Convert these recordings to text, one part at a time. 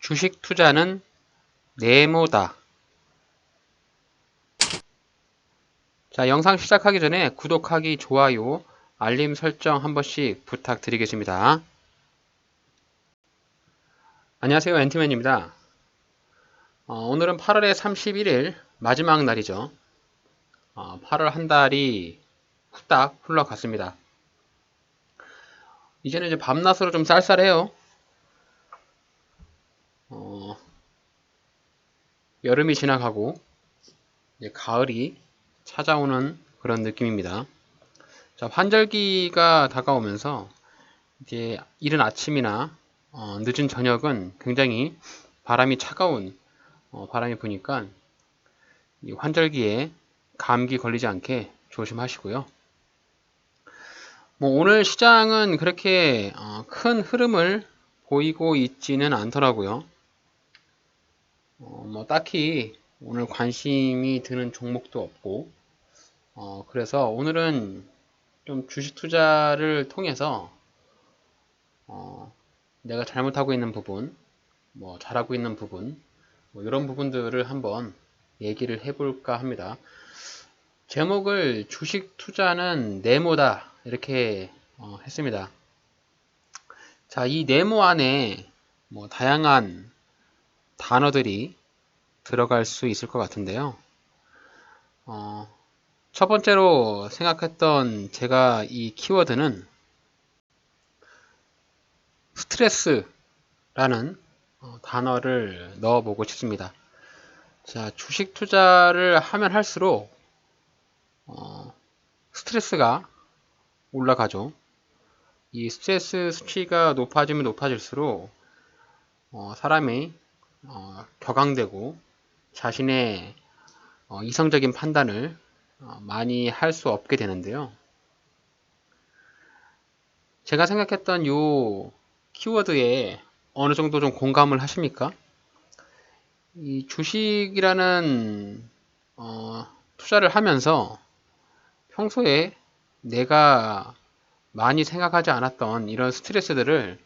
주식 투자는 네모다. 자, 영상 시작하기 전에 구독하기, 좋아요, 알림 설정 한 번씩 부탁드리겠습니다. 안녕하세요. 앤티맨입니다. 오늘은 8월의 31일 마지막 날이죠. 8월 한 달이 후딱 흘러갔습니다. 이제는 이제 밤낮으로 좀 쌀쌀해요. 여름이 지나가고 이제 가을이 찾아오는 그런 느낌입니다. 자, 환절기가 다가오면서 이제 이른 아침이나 늦은 저녁은 굉장히 바람이 차가운 바람이 부니까 이 환절기에 감기 걸리지 않게 조심하시고요. 뭐 오늘 시장은 그렇게 큰 흐름을 보이고 있지는 않더라고요. 뭐 딱히 오늘 관심이 드는 종목도 없고 그래서 오늘은 좀 주식 투자를 통해서 내가 잘못하고 있는 부분, 뭐 잘하고 있는 부분, 뭐 이런 부분들을 한번 얘기를 해볼까 합니다. 제목을 주식 투자는 네모다 이렇게 했습니다. 자, 이 네모 안에 뭐 다양한 단어들이 들어갈 수 있을 것 같은데요. 첫 번째로 생각했던 제가 이 키워드는 스트레스라는 단어를 넣어보고 싶습니다. 자, 주식 투자를 하면 할수록 스트레스가 올라가죠. 이 스트레스 수치가 높아지면 높아질수록 사람이 격앙되고 자신의 이성적인 판단을 많이 할 수 없게 되는데요. 제가 생각했던 요 키워드에 어느 정도 좀 공감을 하십니까? 이 주식이라는 투자를 하면서 평소에 내가 많이 생각하지 않았던 이런 스트레스들을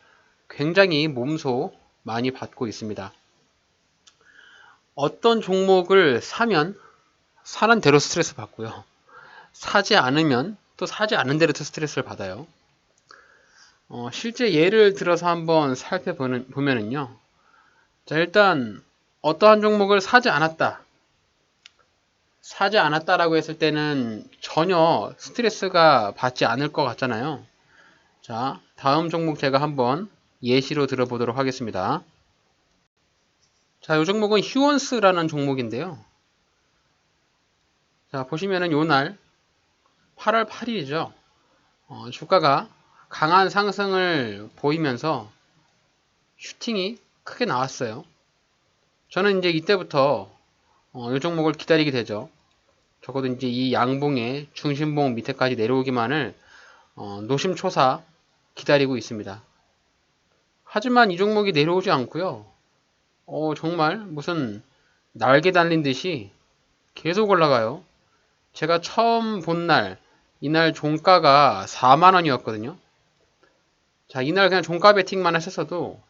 굉장히 몸소 많이 받고 있습니다. 어떤 종목을 사면 사는 대로 스트레스 받고요. 사지 않으면 또 사지 않은 대로 스트레스를 받아요. 실제 예를 들어서 한번 살펴보면은요. 자, 일단 어떠한 종목을 사지 않았다라고 했을 때는 전혀 스트레스가 받지 않을 것 같잖아요. 자, 다음 종목 제가 한번 예시로 들어보도록 하겠습니다. 자, 이 종목은 휴원스라는 종목인데요. 자, 보시면은 요날 8월 8일이죠. 주가가 강한 상승을 보이면서 슈팅이 크게 나왔어요. 저는 이제 이때부터 이 종목을 기다리게 되죠. 적어도 이제 이 양봉의 중심봉 밑에까지 내려오기만을 노심초사 기다리고 있습니다. 하지만 이 종목이 내려오지 않고요. 정말 무슨 날개 달린 듯이 계속 올라가요. 제가 처음 본 날, 이날 종가가 4만원이었거든요. 자, 이날 그냥 종가 베팅만 했었어도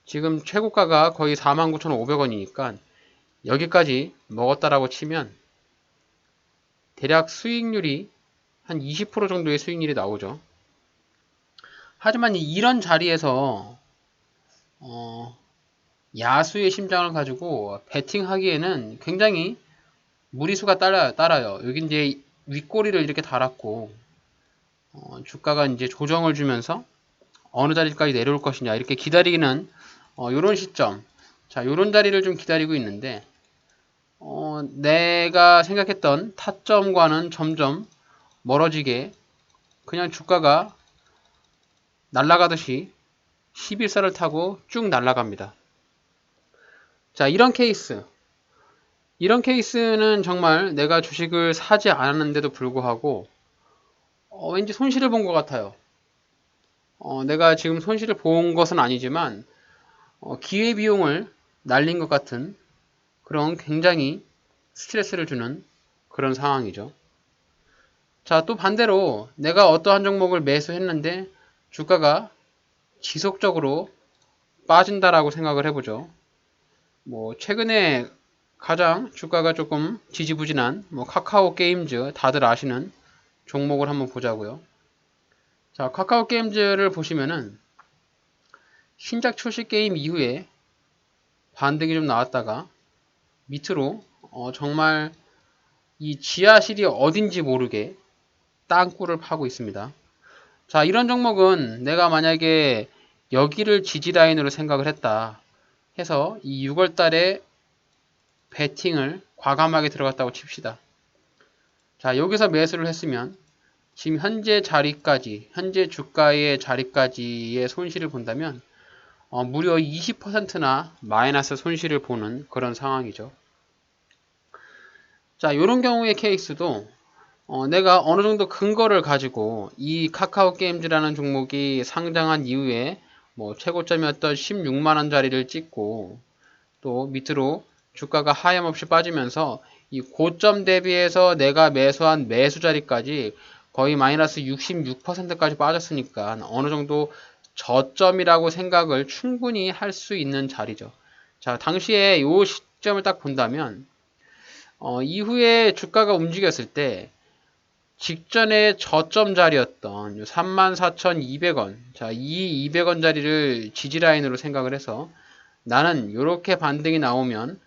지금 최고가가 거의 49,500원이니까 여기까지 먹었다라고 치면 대략 수익률이 한 20% 정도의 수익률이 나오죠. 하지만 이런 자리에서 야수의 심장을 가지고 베팅하기에는 굉장히 무리수가 따라요. 여기 이제 윗꼬리를 이렇게 달았고 주가가 이제 조정을 주면서 어느 자리까지 내려올 것이냐 이렇게 기다리는 요런 시점, 자 요런 자리를 좀 기다리고 있는데 내가 생각했던 타점과는 점점 멀어지게 그냥 주가가 날아가듯이 11선을 타고 쭉 날아갑니다. 자, 이런 케이스는 정말 내가 주식을 사지 않았는데도 불구하고 왠지 손실을 본 것 같아요. 내가 지금 손실을 본 것은 아니지만 기회비용을 날린 것 같은 그런 굉장히 스트레스를 주는 그런 상황이죠. 자, 또 반대로 내가 어떠한 종목을 매수했는데 주가가 지속적으로 빠진다라고 생각을 해보죠. 뭐 최근에 가장 주가가 조금 지지부진한 뭐 카카오 게임즈 다들 아시는 종목을 한번 보자고요. 자, 카카오 게임즈를 보시면은 신작 출시 게임 이후에 반등이 좀 나왔다가 밑으로 정말 이 지하실이 어딘지 모르게 땅굴을 파고 있습니다. 자, 이런 종목은 내가 만약에 여기를 지지라인으로 생각을 했다 해서 이 6월 달에 베팅을 과감하게 들어갔다고 칩시다. 자, 여기서 매수를 했으면 지금 현재 자리까지, 현재 주가의 자리까지의 손실을 본다면 무려 20%나 마이너스 손실을 보는 그런 상황이죠. 자, 이런 경우의 케이스도 내가 어느 정도 근거를 가지고 이 카카오 게임즈라는 종목이 상장한 이후에 뭐 최고점이었던 16만원짜리를 찍고 또 밑으로 주가가 하염없이 빠지면서 이 고점 대비해서 내가 매수한 매수 자리까지 거의 마이너스 66%까지 빠졌으니까 어느 정도 저점이라고 생각을 충분히 할 수 있는 자리죠. 자, 당시에 이 시점을 딱 본다면 이후에 주가가 움직였을 때 직전에 저점 자리였던 34,200원, 자, 이 200원 자리를 지지라인으로 생각을 해서 나는 이렇게 반등이 나오면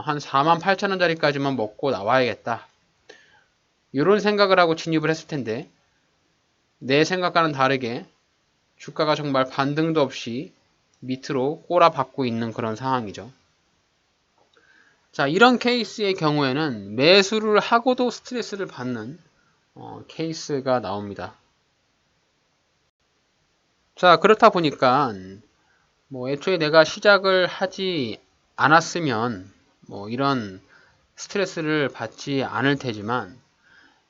한 48,000원 자리까지만 먹고 나와야겠다. 이런 생각을 하고 진입을 했을 텐데 내 생각과는 다르게 주가가 정말 반등도 없이 밑으로 꼬라박고 있는 그런 상황이죠. 자, 이런 케이스의 경우에는 매수를 하고도 스트레스를 받는 케이스가 나옵니다. 자, 그렇다 보니까 뭐 애초에 내가 시작을 하지 않았으면 뭐 이런 스트레스를 받지 않을 테지만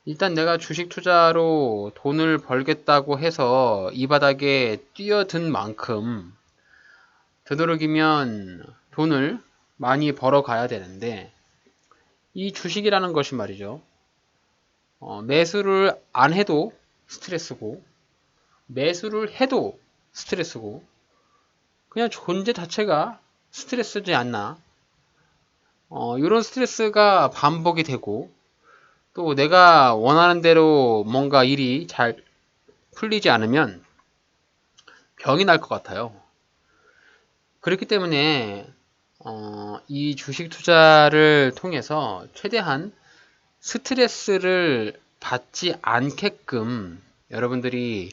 일단 내가 주식 투자로 돈을 벌겠다고 해서 이 바닥에 뛰어든 만큼 되도록이면 돈을 많이 벌어 가야 되는데 이 주식이라는 것이 말이죠. 매수를 안 해도 스트레스고 매수를 해도 스트레스고 그냥 존재 자체가 스트레스지 않나. 이런 스트레스가 반복이 되고 또 내가 원하는 대로 뭔가 일이 잘 풀리지 않으면 병이 날 것 같아요. 그렇기 때문에 이 주식 투자를 통해서 최대한 스트레스를 받지 않게끔 여러분들이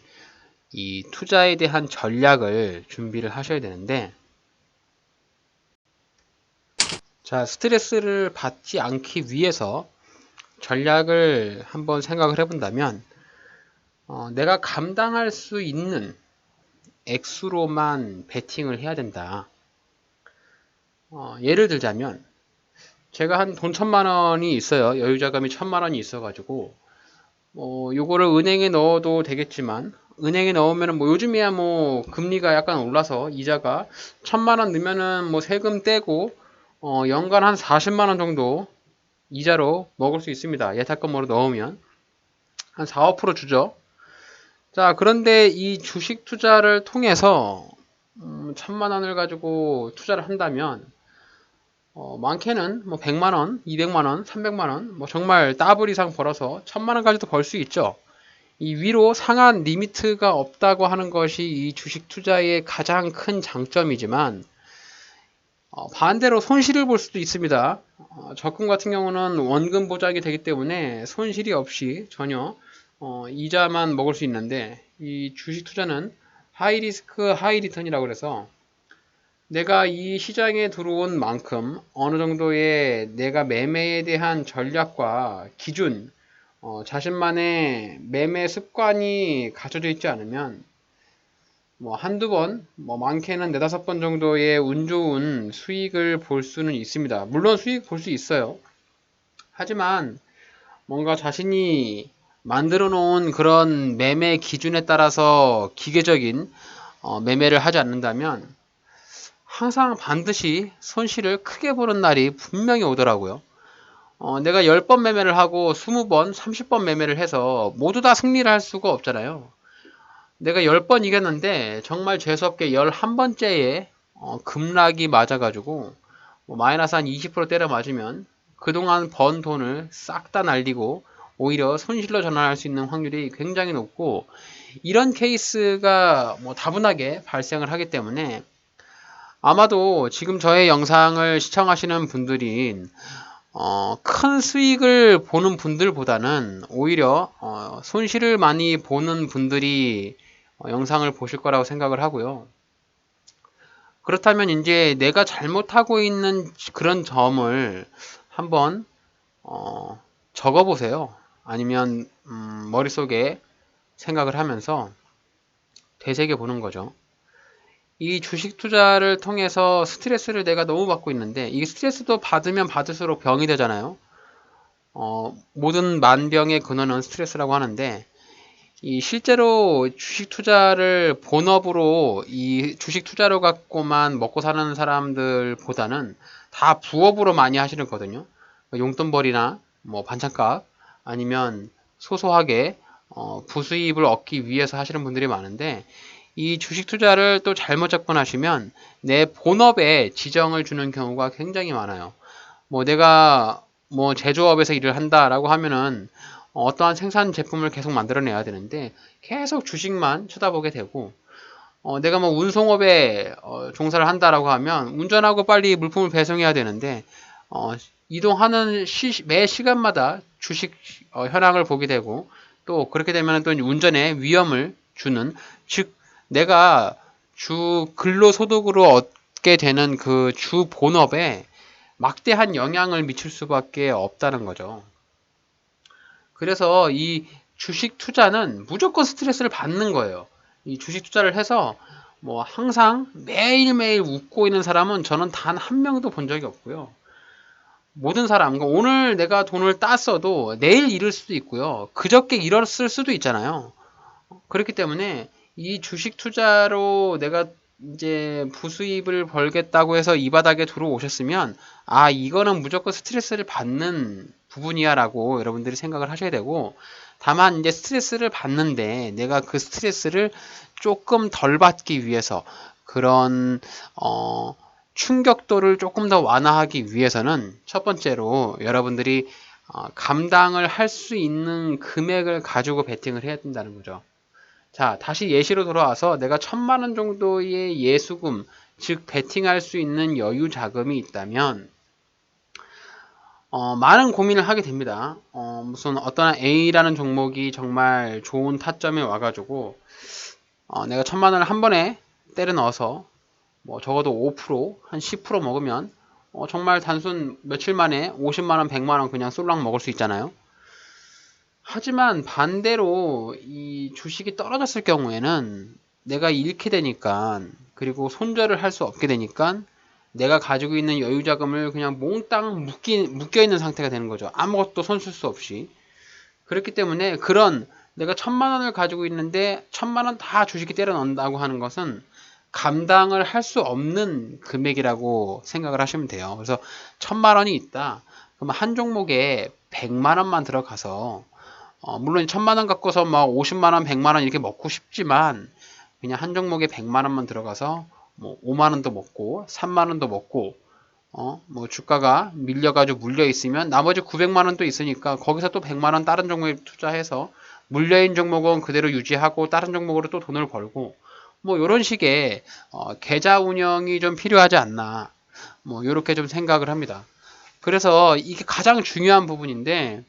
이 투자에 대한 전략을 준비를 하셔야 되는데 자, 스트레스를 받지 않기 위해서 전략을 한번 생각을 해본다면 내가 감당할 수 있는 액수로만 베팅을 해야 된다. 예를 들자면 제가 한 돈 1,000만원이 있어요. 여유자금이 1,000만원이 있어가지고 요거를 은행에 넣어도 되겠지만 은행에 넣으면은 뭐 요즘이야 뭐 금리가 약간 올라서 이자가 1,000만원 넣으면은 뭐 세금 떼고 연간 한 40만원 정도 이자로 먹을 수 있습니다. 예탁금으로 넣으면 한 4, 5% 주죠. 자, 그런데 이 주식 투자를 통해서 1,000만원을 가지고 투자를 한다면 많게는 뭐 100만원, 200만원, 300만원 뭐 정말 더블 이상 벌어서 1,000만원까지도 벌 수 있죠. 이 위로 상한 리미트가 없다고 하는 것이 이 주식 투자의 가장 큰 장점이지만 반대로 손실을 볼 수도 있습니다. 적금 같은 경우는 원금 보장이 되기 때문에 손실이 없이 전혀 이자만 먹을 수 있는데 이 주식 투자는 하이 리스크 하이 리턴이라고 그래서 내가 이 시장에 들어온 만큼 어느 정도의 내가 매매에 대한 전략과 기준 자신만의 매매 습관이 갖춰져 있지 않으면 뭐 한두 번, 뭐 많게는 네다섯 번 정도의 운 좋은 수익을 볼 수는 있습니다. 물론 수익 볼 수 있어요. 하지만 뭔가 자신이 만들어 놓은 그런 매매 기준에 따라서 기계적인 매매를 하지 않는다면 항상 반드시 손실을 크게 보는 날이 분명히 오더라고요. 내가 10번 매매를 하고 20번, 30번 매매를 해서 모두 다 승리를 할 수가 없잖아요. 내가 10번 이겼는데 정말 재수없게 11번째에 급락이 맞아가지고 뭐 마이너스 한 20% 때려 맞으면 그동안 번 돈을 싹 다 날리고 오히려 손실로 전환할 수 있는 확률이 굉장히 높고, 이런 케이스가 뭐 다분하게 발생을 하기 때문에 아마도 지금 저의 영상을 시청하시는 분들이 큰 수익을 보는 분들보다는 오히려 손실을 많이 보는 분들이 영상을 보실 거라고 생각을 하고요. 그렇다면 이제 내가 잘못하고 있는 그런 점을 한번 적어 보세요. 아니면 머릿속에 생각을 하면서 되새겨 보는 거죠. 이 주식 투자를 통해서 스트레스를 내가 너무 받고 있는데, 이 스트레스도 받으면 받을수록 병이 되잖아요. 모든 만병의 근원은 스트레스라고 하는데, 이 실제로 주식 투자를 본업으로 이 주식 투자로 갖고만 먹고 사는 사람들보다는 다 부업으로 많이 하시는 거거든요. 용돈벌이나 뭐 반찬값 아니면 소소하게 부수입을 얻기 위해서 하시는 분들이 많은데, 이 주식 투자를 또 잘못 접근하시면 내 본업에 지정을 주는 경우가 굉장히 많아요. 뭐 내가 뭐 제조업에서 일을 한다라고 하면은 어떠한 생산 제품을 계속 만들어내야 되는데 계속 주식만 쳐다보게 되고, 내가 뭐 운송업에 종사를 한다라고 하면 운전하고 빨리 물품을 배송해야 되는데 이동하는 매 시간마다 주식 현황을 보게 되고, 또 그렇게 되면 또 운전에 위험을 주는, 즉 내가 주 근로소득으로 얻게 되는 그 주 본업에 막대한 영향을 미칠 수밖에 없다는 거죠. 그래서 이 주식 투자는 무조건 스트레스를 받는 거예요. 이 주식 투자를 해서 뭐 항상 매일매일 웃고 있는 사람은 저는 단 한 명도 본 적이 없고요. 모든 사람, 그러니까 오늘 내가 돈을 땄어도 내일 잃을 수도 있고요. 그저께 잃었을 수도 있잖아요. 그렇기 때문에 이 주식 투자로 내가 이제 부수입을 벌겠다고 해서 이 바닥에 들어오셨으면, 아, 이거는 무조건 스트레스를 받는 부분이야 라고 여러분들이 생각을 하셔야 되고, 다만 이제 스트레스를 받는데 내가 그 스트레스를 조금 덜 받기 위해서, 그런 충격도를 조금 더 완화하기 위해서는 첫 번째로 여러분들이 감당을 할 수 있는 금액을 가지고 베팅을 해야 된다는 거죠. 자, 다시 예시로 돌아와서 내가 1,000만원 정도의 예수금, 즉 베팅할 수 있는 여유 자금이 있다면 많은 고민을 하게 됩니다. 무슨 어떤 A라는 종목이 정말 좋은 타점에 와가지고 내가 1,000만원을 한 번에 때려 넣어서 뭐 적어도 5%, 한 10% 먹으면 정말 단순 며칠 만에 50만원, 100만원 그냥 쏠랑 먹을 수 있잖아요. 하지만 반대로 이 주식이 떨어졌을 경우에는 내가 잃게 되니까, 그리고 손절을 할 수 없게 되니까 내가 가지고 있는 여유 자금을 그냥 몽땅 묶여 있는 상태가 되는 거죠. 아무것도 손 쓸 수 없이. 그렇기 때문에 그런, 내가 1,000만원을 가지고 있는데 1,000만원 다 주식에 때려 넣는다고 하는 것은 감당을 할 수 없는 금액이라고 생각을 하시면 돼요. 그래서 1,000만원이 있다. 그럼 한 종목에 100만원만 들어가서 물론 1,000만원 갖고서 막 50만원, 100만원 이렇게 먹고 싶지만, 그냥 한 종목에 100만원만 들어가서 뭐 5만원도 먹고 3만원도 먹고 뭐 주가가 밀려가지고 물려 있으면 나머지 900만원도 있으니까 거기서 또 100만원 다른 종목에 투자해서 물려인 종목은 그대로 유지하고 다른 종목으로 또 돈을 벌고, 뭐 이런 식의 계좌 운영이 좀 필요하지 않나, 뭐 이렇게 좀 생각을 합니다. 그래서 이게 가장 중요한 부분인데,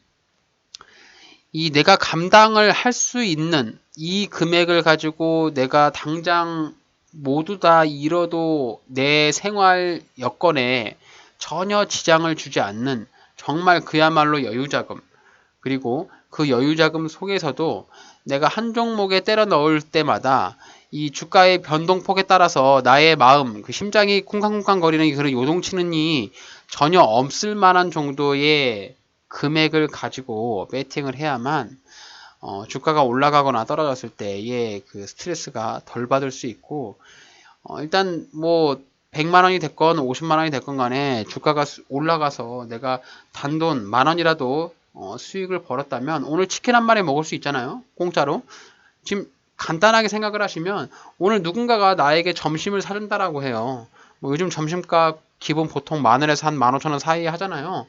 이 내가 감당을 할 수 있는 이 금액을 가지고 내가 당장 모두 다 잃어도 내 생활 여건에 전혀 지장을 주지 않는 정말 그야말로 여유자금, 그리고 그 여유자금 속에서도 내가 한 종목에 때려 넣을 때마다 이 주가의 변동폭에 따라서 나의 마음, 그 심장이 쿵쾅쿵쾅 거리는 그런 요동치는이 전혀 없을 만한 정도의 금액을 가지고 베팅을 해야만 주가가 올라가거나 떨어졌을 때의 그 스트레스가 덜 받을 수 있고, 일단 뭐 100만원이 됐건 50만원이 됐건 간에 주가가 올라가서 내가 단돈 만원이라도 수익을 벌었다면 오늘 치킨 한 마리 먹을 수 있잖아요. 공짜로. 지금 간단하게 생각을 하시면 오늘 누군가가 나에게 점심을 사준다라고 해요. 뭐 요즘 점심값 기본 보통 10,000원에서 한 15,000원 사이에 하잖아요.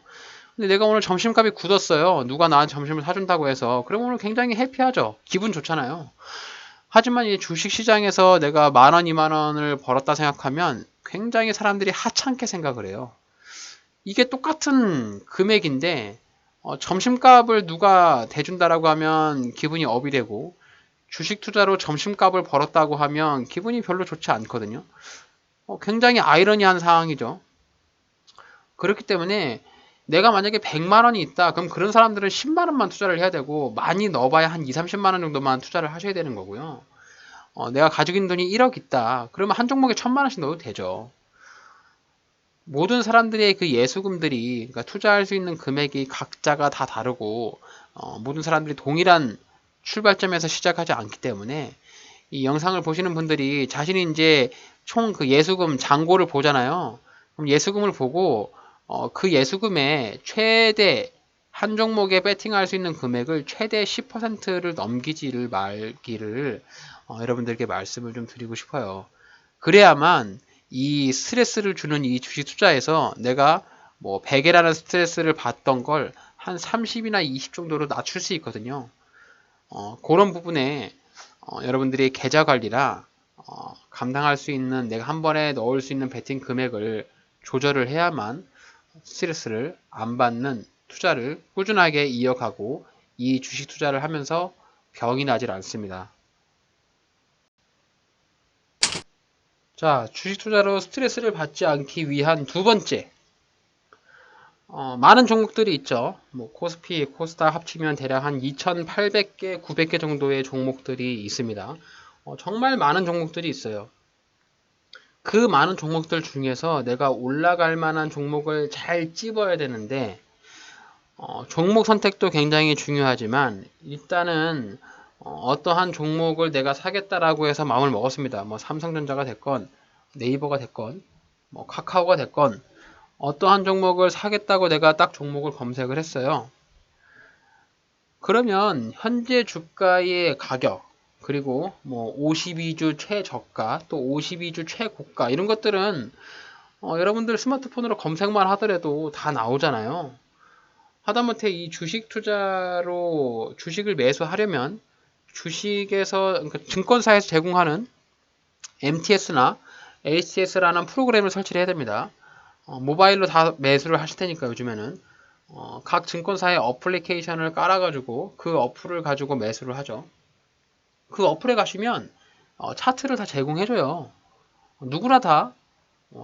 근데 내가 오늘 점심값이 굳었어요. 누가 나한테 점심을 사준다고 해서. 그럼 오늘 굉장히 해피하죠. 기분 좋잖아요. 하지만 이 주식시장에서 내가 10,000원, 20,000원을 벌었다 생각하면 굉장히 사람들이 하찮게 생각을 해요. 이게 똑같은 금액인데 점심값을 누가 대준다라고 하면 기분이 업이 되고 주식 투자로 점심값을 벌었다고 하면 기분이 별로 좋지 않거든요. 굉장히 아이러니한 상황이죠. 그렇기 때문에 내가 만약에 100만 원이 있다. 그럼 그런 사람들은 10만 원만 투자를 해야 되고 많이 넣어봐야 한 2, 30만 원 정도만 투자를 하셔야 되는 거고요. 내가 가지고 있는 돈이 1억 있다. 그러면 한 종목에 1,000만 원씩 넣어도 되죠. 모든 사람들의 그 예수금들이 그러니까 투자할 수 있는 금액이 각자가 다 다르고 모든 사람들이 동일한 출발점에서 시작하지 않기 때문에 이 영상을 보시는 분들이 자신이 이제 총 그 예수금 잔고를 보잖아요. 그럼 예수금을 보고 그 예수금의 최대 한 종목에 배팅할 수 있는 금액을 최대 10%를 넘기지를 말기를 여러분들께 말씀을 좀 드리고 싶어요. 그래야만 이 스트레스를 주는 이 주식 투자에서 내가 뭐 100이라는 스트레스를 받던 걸 한 30이나 20 정도로 낮출 수 있거든요. 그런 부분에 여러분들이 계좌 관리라 감당할 수 있는 내가 한 번에 넣을 수 있는 베팅 금액을 조절을 해야만 스트레스를 안 받는 투자를 꾸준하게 이어가고 이 주식 투자를 하면서 병이 나질 않습니다. 자, 주식 투자로 스트레스를 받지 않기 위한 두 번째, 많은 종목들이 있죠. 뭐 코스피, 코스닥 합치면 대략 한 2,800개, 900개 정도의 종목들이 있습니다. 정말 많은 종목들이 있어요. 그 많은 종목들 중에서 내가 올라갈 만한 종목을 잘 찝어야 되는데 종목 선택도 굉장히 중요하지만 일단은 어떠한 종목을 내가 사겠다라고 해서 마음을 먹었습니다. 뭐 삼성전자가 됐건 네이버가 됐건 뭐 카카오가 됐건 어떠한 종목을 사겠다고 내가 딱 종목을 검색을 했어요. 그러면 현재 주가의 가격 그리고 뭐 52주 최저가 또 52주 최고가 이런 것들은 여러분들 스마트폰으로 검색만 하더라도 다 나오잖아요. 하다못해 이 주식 투자로 주식을 매수하려면 주식에서 그러니까 증권사에서 제공하는 MTS나 HTS라는 프로그램을 설치를 해야 됩니다. 모바일로 다 매수를 하실 테니까 요즘에는 각 증권사의 어플리케이션을 깔아가지고 그 어플을 가지고 매수를 하죠. 그 어플에 가시면 차트를 다 제공해줘요. 누구나 다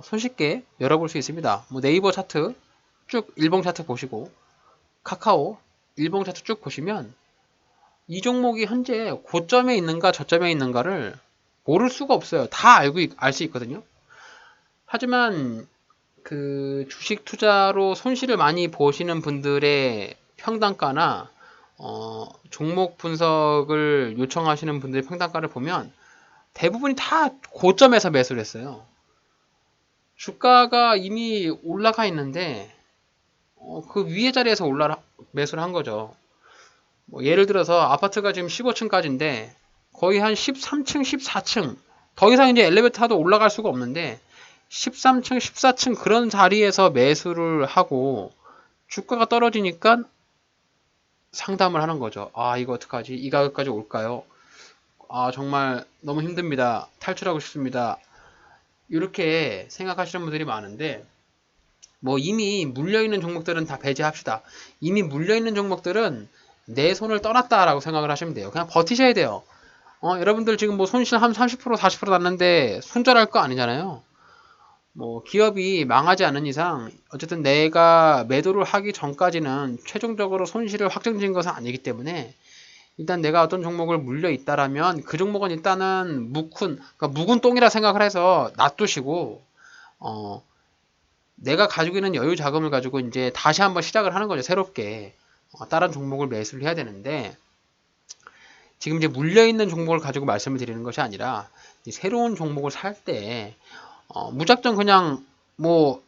손쉽게 열어볼 수 있습니다. 뭐 네이버 차트 쭉 일봉 차트 보시고 카카오 일봉 차트 쭉 보시면 이 종목이 현재 고점에 있는가 저점에 있는가를 모를 수가 없어요. 다 알 수 있거든요. 하지만 그 주식 투자로 손실을 많이 보시는 분들의 평단가나 종목 분석을 요청하시는 분들의 평단가를 보면 대부분이 다 고점에서 매수를 했어요. 주가가 이미 올라가 있는데 그 위에 자리에서 매수를 한 거죠. 뭐 예를 들어서 아파트가 지금 15층까지인데 거의 한 13층, 14층 더 이상 이제 엘리베이터 타도 올라갈 수가 없는데 13층, 14층 그런 자리에서 매수를 하고 주가가 떨어지니까 상담을 하는 거죠. 아, 이거 어떡하지? 이 가격까지 올까요? 아, 정말 너무 힘듭니다. 탈출하고 싶습니다. 이렇게 생각하시는 분들이 많은데 뭐 이미 물려있는 종목들은 다 배제합시다. 이미 물려있는 종목들은 내 손을 떠났다라고 생각을 하시면 돼요. 그냥 버티셔야 돼요. 여러분들 지금 뭐 손실 한 30%, 40% 났는데 손절할 거 아니잖아요. 뭐 기업이 망하지 않은 이상 어쨌든 내가 매도를 하기 전까지는 최종적으로 손실을 확정지은 것은 아니기 때문에 일단 내가 어떤 종목을 물려 있다라면 그 종목은 일단은 그러니까 묵은 똥이라 생각을 해서 놔두시고 어, 내가 가지고 있는 여유 자금을 가지고 이제 다시 한번 시작을 하는 거죠. 새롭게 다른 종목을 매수를 해야 되는데 지금 이제 물려 있는 종목을 가지고 말씀을 드리는 것이 아니라 새로운 종목을 살 때 무작정 그냥 뭐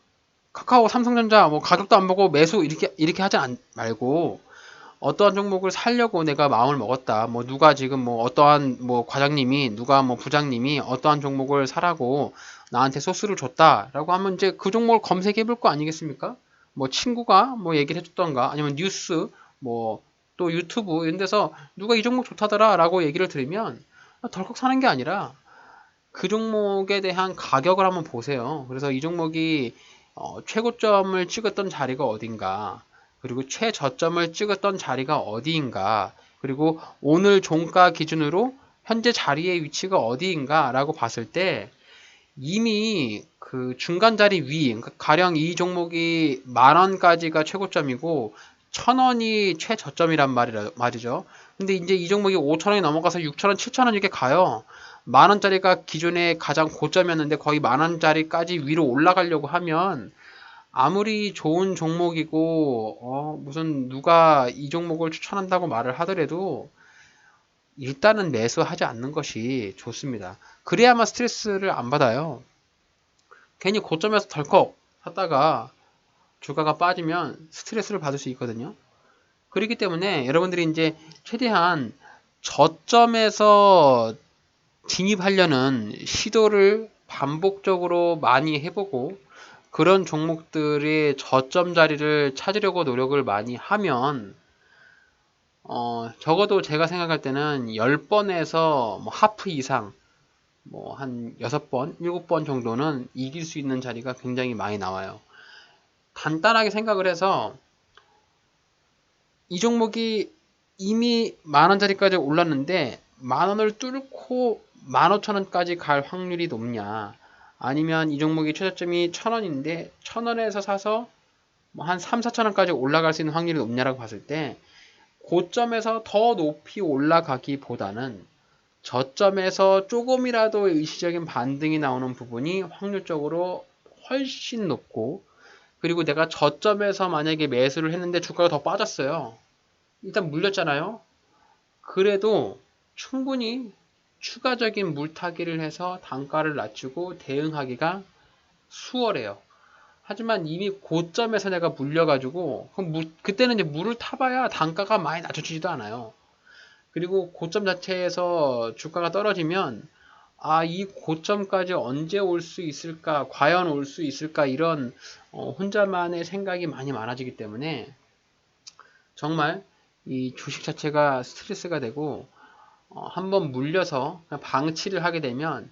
카카오, 삼성전자 뭐 가격도 안 보고 매수 이렇게 하지 말고 어떠한 종목을 사려고 내가 마음을 먹었다. 뭐 누가 지금 뭐 어떠한 뭐 과장님이 누가 뭐 부장님이 어떠한 종목을 사라고 나한테 소스를 줬다라고 하면 이제 그 종목을 검색해 볼 거 아니겠습니까? 뭐 친구가 뭐 얘기를 해줬던가 아니면 뉴스 뭐 또 유튜브 이런 데서 누가 이 종목 좋다더라 라고 얘기를 들으면 덜컥 사는 게 아니라 그 종목에 대한 가격을 한번 보세요. 그래서 이 종목이 최고점을 찍었던 자리가 어딘가, 그리고 최저점을 찍었던 자리가 어디인가, 그리고 오늘 종가 기준으로 현재 자리의 위치가 어디인가 라고 봤을 때 이미 그 중간 자리 위, 그러니까 가령 이 종목이 10,000원까지가 최고점이고 1,000원이 최저점이란 말이죠. 근데 이제 이 종목이 5,000원이 넘어가서 6,000원, 7,000원 이렇게 가요. 10,000원짜리가 기존에 가장 고점이었는데 거의 10,000원짜리까지 위로 올라가려고 하면 아무리 좋은 종목이고 무슨 누가 이 종목을 추천한다고 말을 하더라도 일단은 매수하지 않는 것이 좋습니다. 그래야만 스트레스를 안 받아요. 괜히 고점에서 덜컥 샀다가 주가가 빠지면 스트레스를 받을 수 있거든요. 그렇기 때문에 여러분들이 이제 최대한 저점에서 진입하려는 시도를 반복적으로 많이 해보고 그런 종목들의 저점 자리를 찾으려고 노력을 많이 하면 적어도 제가 생각할 때는 10번에서 뭐 하프 이상 뭐 한 6번, 7번 정도는 이길 수 있는 자리가 굉장히 많이 나와요. 간단하게 생각을 해서 이 종목이 이미 10,000원짜리까지 올랐는데 10,000원을 뚫고 15,000원까지 갈 확률이 높냐, 아니면 이 종목이 최저점이 1,000원인데 1,000원에서 사서 뭐 한 3, 4,000원까지 올라갈 수 있는 확률이 높냐라고 봤을 때 고점에서 더 높이 올라가기보다는 저점에서 조금이라도 일시적인 반등이 나오는 부분이 확률적으로 훨씬 높고, 그리고 내가 저점에서 만약에 매수를 했는데 주가가 더 빠졌어요. 일단 물렸잖아요. 그래도 충분히 추가적인 물타기를 해서 단가를 낮추고 대응하기가 수월해요. 하지만 이미 고점에서 내가 물려가지고 그럼 그때는 이제 물을 타봐야 단가가 많이 낮춰지지도 않아요. 그리고 고점 자체에서 주가가 떨어지면 이 고점까지 언제 올 수 있을까, 과연 올 수 있을까, 이런 혼자만의 생각이 많이 많아지기 때문에 정말 이 주식 자체가 스트레스가 되고 한번 물려서 그냥 방치를 하게 되면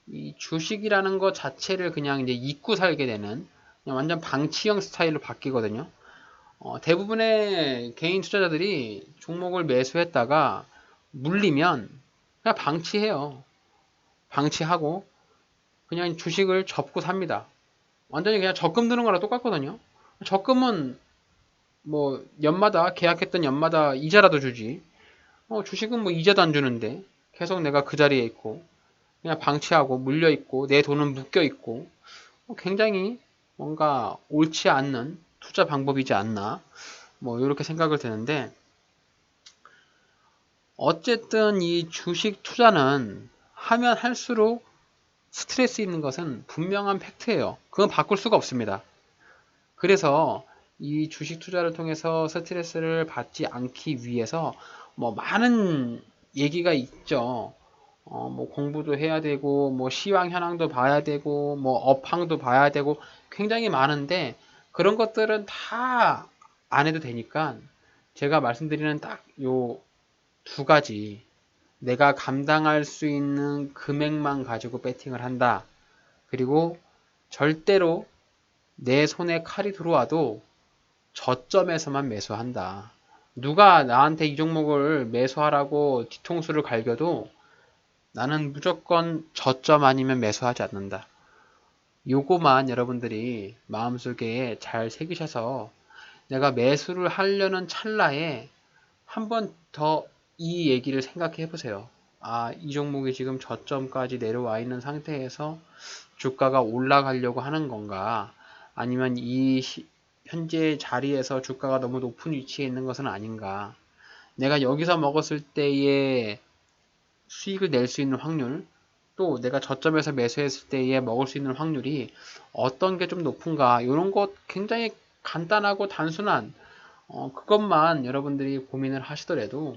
이 주식이라는 것 자체를 그냥 이제 잊고 살게 되는 그냥 완전 방치형 스타일로 바뀌거든요. 대부분의 개인 투자자들이 종목을 매수했다가 물리면 그냥 방치해요. 방치하고 그냥 주식을 접고 삽니다. 완전히 그냥 적금 드는 거랑 똑같거든요. 적금은 뭐 연마다 계약했던 연마다 이자라도 주지. 주식은 뭐 이자도 안 주는데 계속 내가 그 자리에 있고 그냥 방치하고 물려 있고 내 돈은 묶여 있고 굉장히 뭔가 옳지 않는 투자 방법이지 않나, 뭐 이렇게 생각을 드는데, 어쨌든 이 주식 투자는 하면 할수록 스트레스 있는 것은 분명한 팩트예요. 그건 바꿀 수가 없습니다. 그래서 이 주식 투자를 통해서 스트레스를 받지 않기 위해서 뭐 많은 얘기가 있죠. 뭐 공부도 해야 되고, 뭐 시황 현황도 봐야 되고, 뭐 업황도 봐야 되고, 굉장히 많은데 그런 것들은 다 안 해도 되니까 제가 말씀드리는 딱 요 두 가지, 내가 감당할 수 있는 금액만 가지고 배팅을 한다. 그리고 절대로 내 손에 칼이 들어와도 저점에서만 매수한다. 누가 나한테 이 종목을 매수하라고 뒤통수를 갈겨도 나는 무조건 저점 아니면 매수하지 않는다. 요거만 여러분들이 마음속에 잘 새기셔서 내가 매수를 하려는 찰나에 한 번 더 이 얘기를 생각해 보세요. 이 종목이 지금 저점까지 내려와 있는 상태에서 주가가 올라가려고 하는 건가? 아니면 현재 자리에서 주가가 너무 높은 위치에 있는 것은 아닌가? 내가 여기서 먹었을 때의 수익을 낼 수 있는 확률, 또 내가 저점에서 매수했을 때에 먹을 수 있는 확률이 어떤 게 좀 높은가? 이런 것 굉장히 간단하고 단순한 그것만 여러분들이 고민을 하시더라도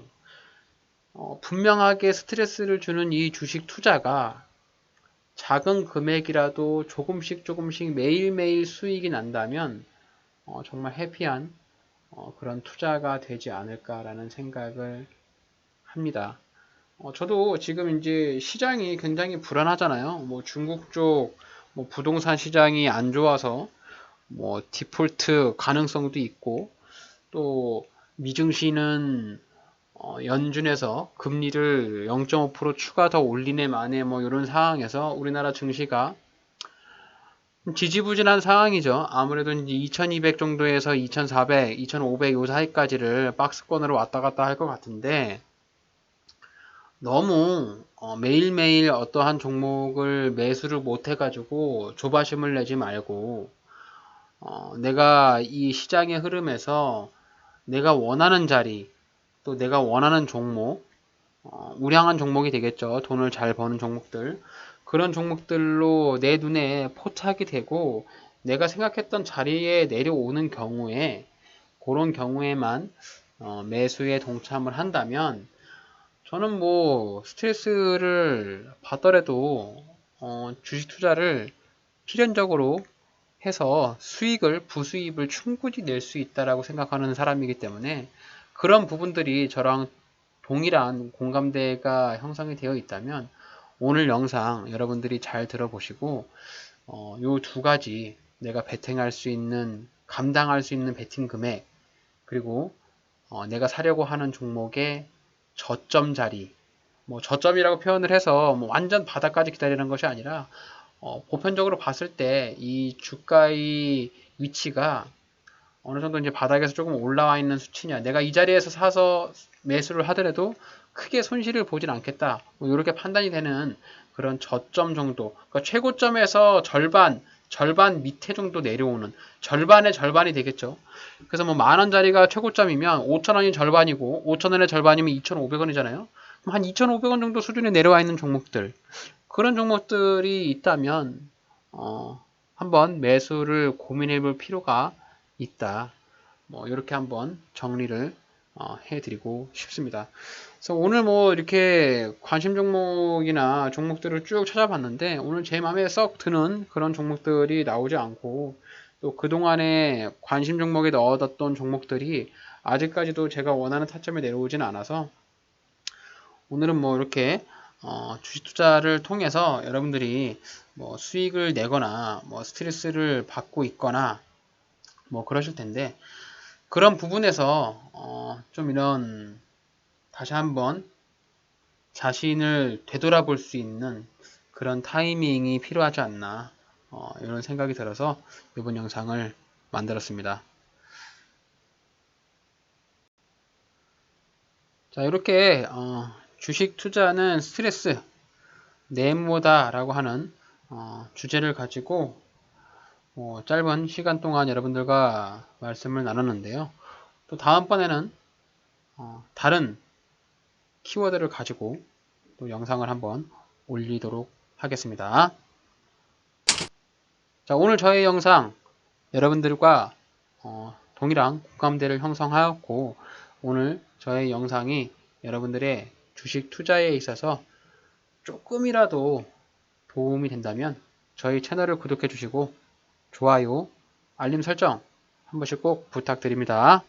분명하게 스트레스를 주는 이 주식 투자가 작은 금액이라도 조금씩 매일매일 수익이 난다면 정말 해피한 그런 투자가 되지 않을까라는 생각을 합니다. 저도 지금 이제 시장이 굉장히 불안하잖아요. 뭐 중국 쪽 뭐 부동산 시장이 안 좋아서 뭐 디폴트 가능성도 있고, 또 미증시는 연준에서 금리를 0.5% 추가 더 올리네 마네 뭐 이런 상황에서 우리나라 증시가 지지부진한 상황이죠. 아무래도 이제 2200 정도에서 2400, 2500 요 사이까지를 박스권으로 왔다 갔다 할 것 같은데, 너무 매일매일 어떠한 종목을 매수를 못 해가지고 조바심을 내지 말고 내가 이 시장의 흐름에서 내가 원하는 자리, 또 내가 원하는 종목, 우량한 종목이 되겠죠. 돈을 잘 버는 종목들. 그런 종목들로 내 눈에 포착이 되고 내가 생각했던 자리에 내려오는 경우에, 그런 경우에만 매수에 동참을 한다면, 저는 뭐 스트레스를 받더라도 주식 투자를 필연적으로 해서 수익을, 부수입을 충분히 낼 수 있다라고 생각하는 사람이기 때문에, 그런 부분들이 저랑 동일한 공감대가 형성이 되어 있다면 오늘 영상 여러분들이 잘 들어보시고 요 두 가지, 내가 베팅할 수 있는, 감당할 수 있는 베팅 금액, 그리고 내가 사려고 하는 종목의 저점 자리, 뭐 저점이라고 표현을 해서 뭐 완전 바닥까지 기다리는 것이 아니라 보편적으로 봤을 때 이 주가의 위치가 어느 정도 이제 바닥에서 조금 올라와 있는 수치냐, 내가 이 자리에서 사서 매수를 하더라도 크게 손실을 보진 않겠다, 뭐 이렇게 판단이 되는 그런 저점 정도, 그러니까 최고점에서 절반 밑에 정도 내려오는, 절반의 절반이 되겠죠. 그래서 뭐 10,000원짜리가 최고점이면 5,000원이 절반이고 5,000원의 절반이면 2,500원이잖아요. 그럼 한 2,500원 정도 수준에 내려와 있는 종목들, 그런 종목들이 있다면 한번 매수를 고민해 볼 필요가 있다. 뭐 이렇게 한번 정리를 해드리고 싶습니다. 그래서 오늘 뭐 이렇게 관심 종목이나 종목들을 쭉 찾아봤는데, 오늘 제 마음에 썩 드는 그런 종목들이 나오지 않고, 또 그동안에 관심 종목에 넣어뒀던 종목들이 아직까지도 제가 원하는 타점에 내려오지는 않아서, 오늘은 뭐 이렇게 주식 투자를 통해서 여러분들이 뭐 수익을 내거나 뭐 스트레스를 받고 있거나 뭐 그러실 텐데, 그런 부분에서 좀 이런, 다시 한번 자신을 되돌아볼 수 있는 그런 타이밍이 필요하지 않나, 이런 생각이 들어서 이번 영상을 만들었습니다. 자, 이렇게 주식 투자는 스트레스, 네모다 라고 하는 주제를 가지고 짧은 시간 동안 여러분들과 말씀을 나눴는데요. 또 다음번에는 다른 키워드를 가지고 또 영상을 한번 올리도록 하겠습니다. 자, 오늘 저의 영상 여러분들과 동일한 공감대를 형성하였고, 오늘 저의 영상이 여러분들의 주식 투자에 있어서 조금이라도 도움이 된다면 저희 채널을 구독해 주시고 좋아요, 알림 설정 한 번씩 꼭 부탁드립니다.